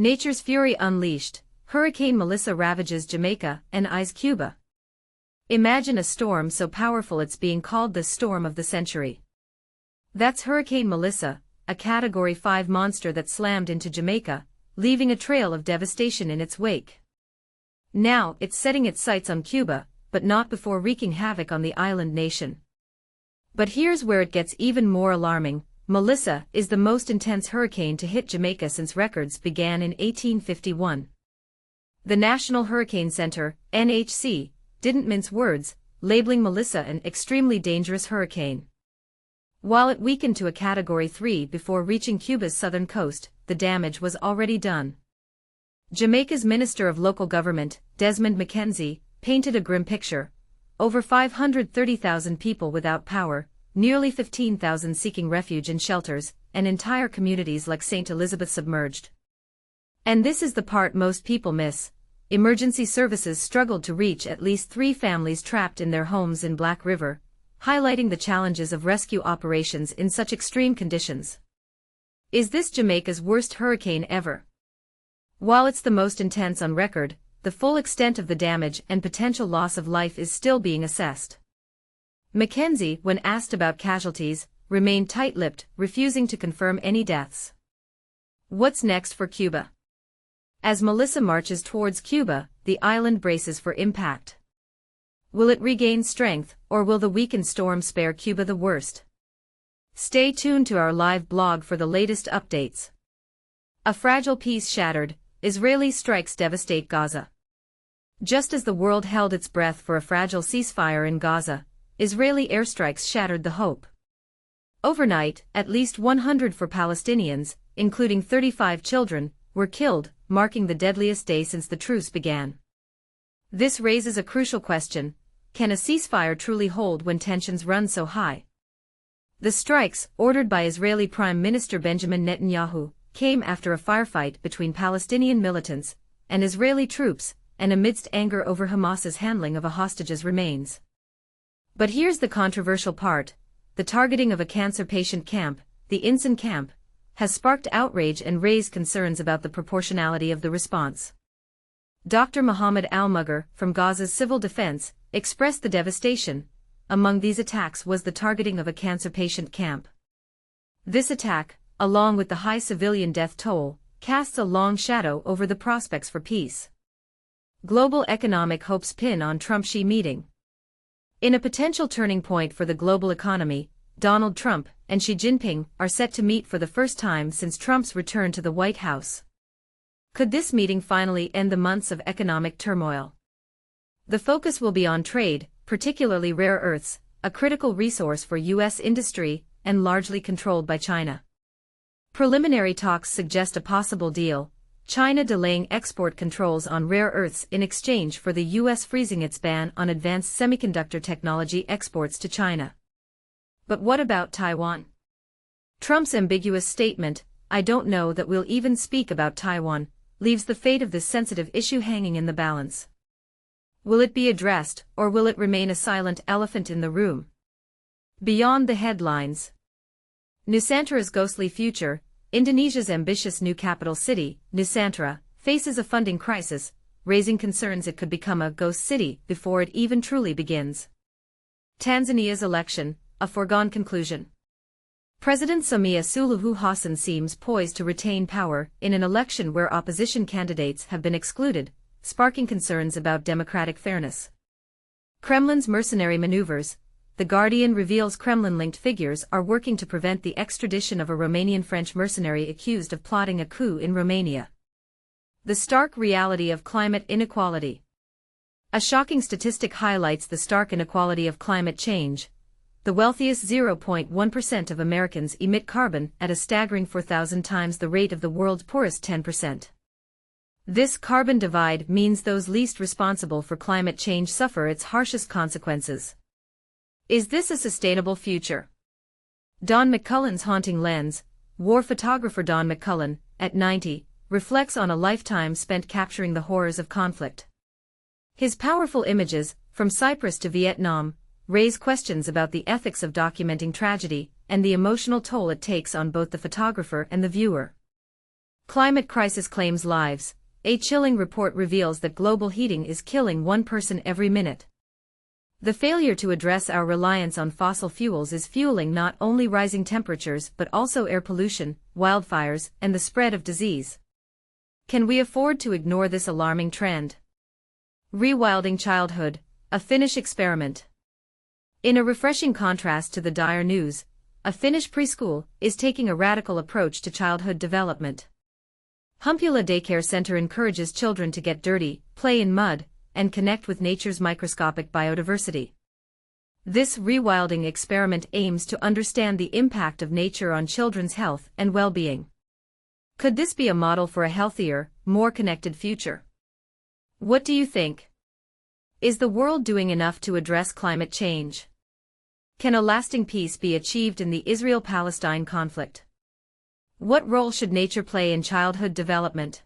Nature's fury unleashed, Hurricane Melissa ravages Jamaica and eyes Cuba. Imagine a storm so powerful it's being called the storm of the century. That's Hurricane Melissa, a Category 5 monster that slammed into Jamaica, leaving a trail of devastation in its wake. Now it's setting its sights on Cuba, but not before wreaking havoc on the island nation. But here's where it gets even more alarming. Melissa is the most intense hurricane to hit Jamaica since records began in 1851. The National Hurricane Center, NHC, didn't mince words, labeling Melissa an extremely dangerous hurricane. While it weakened to a Category 3 before reaching Cuba's southern coast, the damage was already done. Jamaica's Minister of Local Government, Desmond McKenzie, painted a grim picture. Over 530,000 people without power, nearly 15,000 seeking refuge in shelters, and entire communities like St. Elizabeth submerged. And this is the part most people miss. Emergency services struggled to reach at least 3 families trapped in their homes in Black River, highlighting the challenges of rescue operations in such extreme conditions. Is this Jamaica's worst hurricane ever? While it's the most intense on record, the full extent of the damage and potential loss of life is still being assessed. McKenzie, when asked about casualties, remained tight-lipped, refusing to confirm any deaths. What's next for Cuba? As Melissa marches towards Cuba, the island braces for impact. Will it regain strength, or will the weakened storm spare Cuba the worst? Stay tuned to our live blog for the latest updates. A fragile peace shattered, Israeli strikes devastate Gaza. Just as the world held its breath for a fragile ceasefire in Gaza, Israeli airstrikes shattered the hope. Overnight, at least 104 Palestinians, including 35 children, were killed, marking the deadliest day since the truce began. This raises a crucial question: can a ceasefire truly hold when tensions run so high? The strikes, ordered by Israeli Prime Minister Benjamin Netanyahu, came after a firefight between Palestinian militants and Israeli troops, and amidst anger over Hamas's handling of a hostage's remains. But here's the controversial part: the targeting of a cancer patient camp, the Insan camp, has sparked outrage and raised concerns about the proportionality of the response. Dr. Mohammed Al-Mugher, from Gaza's Civil Defense, expressed the devastation. Among these attacks was the targeting of a cancer patient camp. This attack, along with the high civilian death toll, casts a long shadow over the prospects for peace. Global economic hopes pin on Trump-Xi meeting. In a potential turning point for the global economy, Donald Trump and Xi Jinping are set to meet for the first time since Trump's return to the White House. Could this meeting finally end the months of economic turmoil? The focus will be on trade, particularly rare earths, a critical resource for U.S. industry, and largely controlled by China. Preliminary talks suggest a possible deal, China delaying export controls on rare earths in exchange for the U.S. freezing its ban on advanced semiconductor technology exports to China. But what about Taiwan? Trump's ambiguous statement, "I don't know that we'll even speak about Taiwan," leaves the fate of this sensitive issue hanging in the balance. Will it be addressed, or will it remain a silent elephant in the room? Beyond the headlines. Nusantra's ghostly future. Indonesia's ambitious new capital city, Nusantara, faces a funding crisis, raising concerns it could become a ghost city before it even truly begins. Tanzania's election, a foregone conclusion. President Samia Suluhu Hassan seems poised to retain power in an election where opposition candidates have been excluded, sparking concerns about democratic fairness. Kremlin's mercenary maneuvers. The Guardian reveals Kremlin-linked figures are working to prevent the extradition of a Romanian-French mercenary accused of plotting a coup in Romania. The stark reality of climate inequality. A shocking statistic highlights the stark inequality of climate change. The wealthiest 0.1% of Americans emit carbon at a staggering 4,000 times the rate of the world's poorest 10%. This carbon divide means those least responsible for climate change suffer its harshest consequences. Is this a sustainable future? Don McCullen's haunting lens. War photographer Don McCullen, at 90, reflects on a lifetime spent capturing the horrors of conflict. His powerful images, from Cyprus to Vietnam, raise questions about the ethics of documenting tragedy and the emotional toll it takes on both the photographer and the viewer. Climate crisis claims lives. A chilling report reveals that global heating is killing one person every minute. The failure to address our reliance on fossil fuels is fueling not only rising temperatures but also air pollution, wildfires, and the spread of disease. Can we afford to ignore this alarming trend? Rewilding childhood, a Finnish experiment. In a refreshing contrast to the dire news, a Finnish preschool is taking a radical approach to childhood development. Humpula Daycare Center encourages children to get dirty, play in mud, and connect with nature's microscopic biodiversity. This rewilding experiment aims to understand the impact of nature on children's health and well-being. Could this be a model for a healthier, more connected future? What do you think? Is the world doing enough to address climate change? Can a lasting peace be achieved in the Israel-Palestine conflict? What role should nature play in childhood development?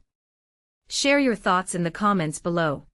Share your thoughts in the comments below.